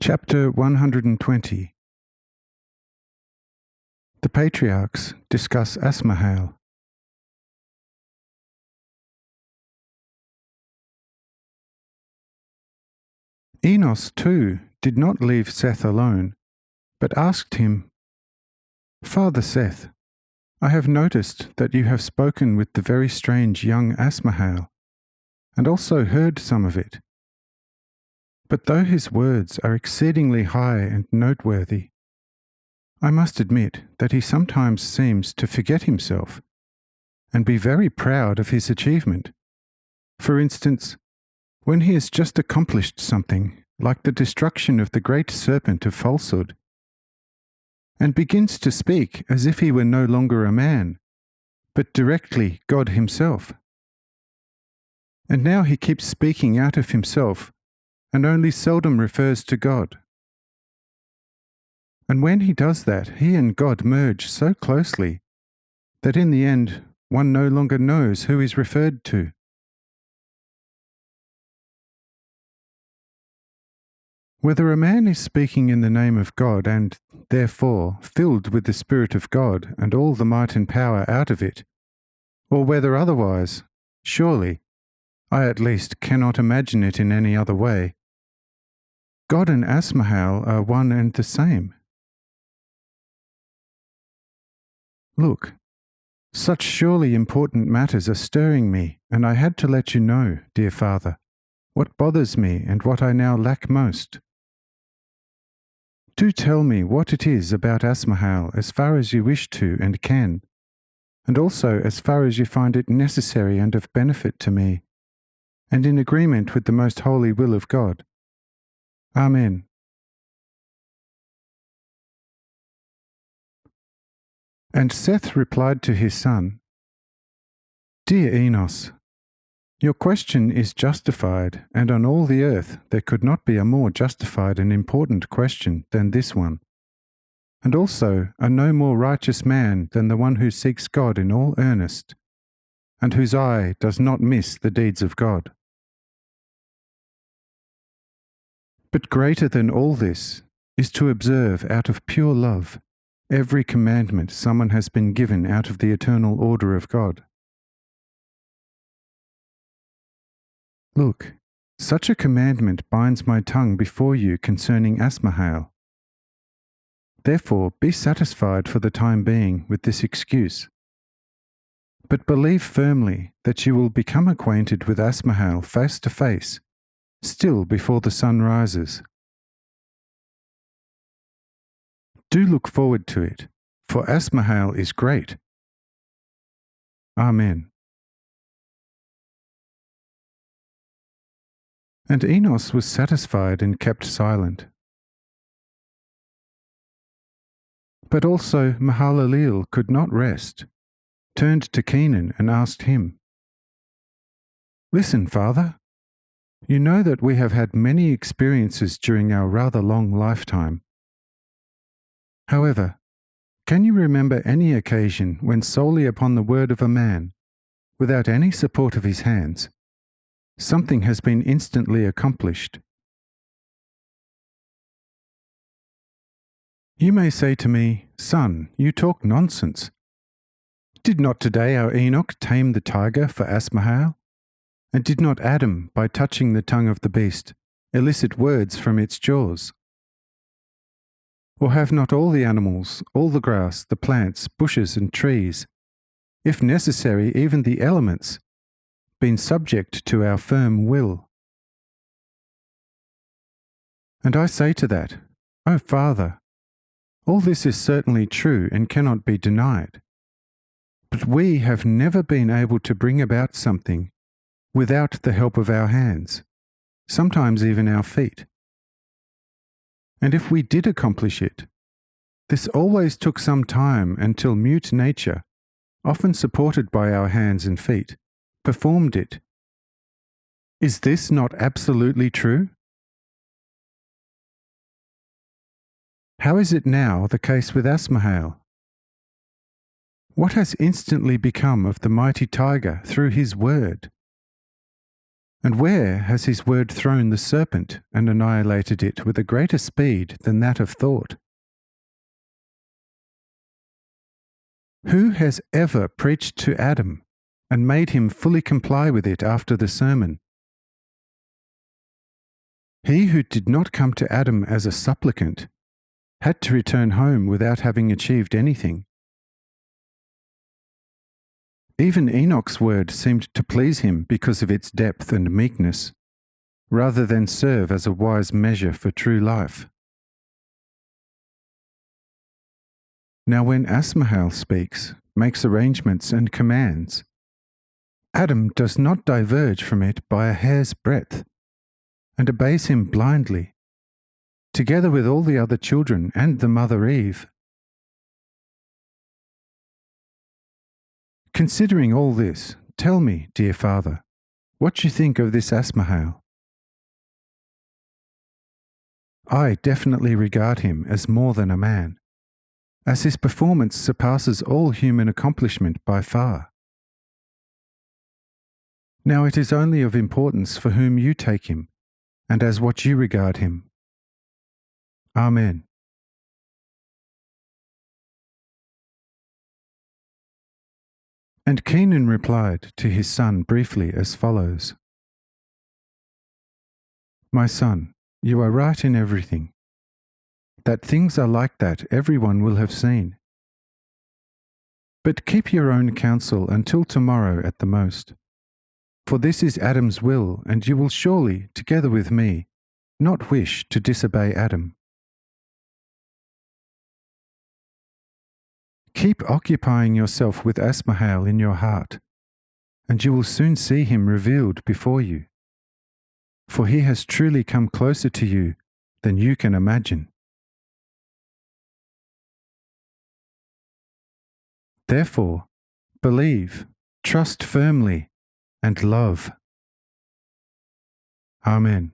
Chapter 120. The patriarchs discuss Asmahale. Enos too did not leave Seth alone, but asked him, "Father Seth, I have noticed that you have spoken with the very strange young Asmahale, and also heard some of it. But though his words are exceedingly high and noteworthy, I must admit that he sometimes seems to forget himself and be very proud of his achievement. For instance, when he has just accomplished something like the destruction of the great serpent of falsehood, and begins to speak as if he were no longer a man, but directly God himself. And now he keeps speaking out of himself and only seldom refers to God. And when he does that, he and God merge so closely that in the end one no longer knows who is referred to. Whether a man is speaking in the name of God and, therefore, filled with the Spirit of God and all the might and power out of it, or whether otherwise, surely, I at least cannot imagine it in any other way, God and Asmahale are one and the same. Look, such surely important matters are stirring me, and I had to let you know, dear Father, what bothers me and what I now lack most. Do tell me what it is about Asmahale as far as you wish to and can, and also as far as you find it necessary and of benefit to me, and in agreement with the most holy will of God. Amen. And Seth replied to his son, "Dear Enos, your question is justified, and on all the earth there could not be a more justified and important question than this one, and also a no more righteous man than the one who seeks God in all earnest, and whose eye does not miss the deeds of God. But greater than all this is to observe out of pure love every commandment someone has been given out of the eternal order of God. Look, such a commandment binds my tongue before you concerning Asmahale. Therefore be satisfied for the time being with this excuse. But believe firmly that you will become acquainted with Asmahale face to face, still before the sun rises. Do look forward to it, for Asmahale is great. Amen." And Enos was satisfied and kept silent. But also Mahalaleel could not rest, turned to Kenan and asked him, "Listen, Father, you know that we have had many experiences during our rather long lifetime. However, can you remember any occasion when solely upon the word of a man, without any support of his hands, something has been instantly accomplished? You may say to me, 'Son, you talk nonsense. Did not today our Enoch tame the tiger for Asmahale? And did not Adam, by touching the tongue of the beast, elicit words from its jaws? Or have not all the animals, all the grass, the plants, bushes and trees, if necessary even the elements, been subject to our firm will?' And I say to that, O Father, all this is certainly true and cannot be denied. But we have never been able to bring about something without the help of our hands, sometimes even our feet. And if we did accomplish it, this always took some time until mute nature, often supported by our hands and feet, performed it. Is this not absolutely true? How is it now the case with Asmahale? What has instantly become of the mighty tiger through his word? And where has his word thrown the serpent and annihilated it with a greater speed than that of thought? Who has ever preached to Adam and made him fully comply with it after the sermon? He who did not come to Adam as a supplicant had to return home without having achieved anything. Even Enoch's word seemed to please him because of its depth and meekness, rather than serve as a wise measure for true life. Now when Asmahel speaks, makes arrangements and commands, Adam does not diverge from it by a hair's breadth, and obeys him blindly, together with all the other children and the mother Eve. Considering all this, tell me, dear father, what you think of this Asmahel. I definitely regard him as more than a man, as his performance surpasses all human accomplishment by far. Now it is only of importance for whom you take him, and as what you regard him. Amen. And Kenan replied to his son briefly as follows. My son, you are right in everything. That things are like that everyone will have seen. But keep your own counsel until tomorrow at the most. For this is Adam's will, and you will surely, together with me, not wish to disobey Adam. Keep occupying yourself with Asmahel in your heart, and you will soon see him revealed before you. For he has truly come closer to you than you can imagine. Therefore, believe, trust firmly, and love. Amen.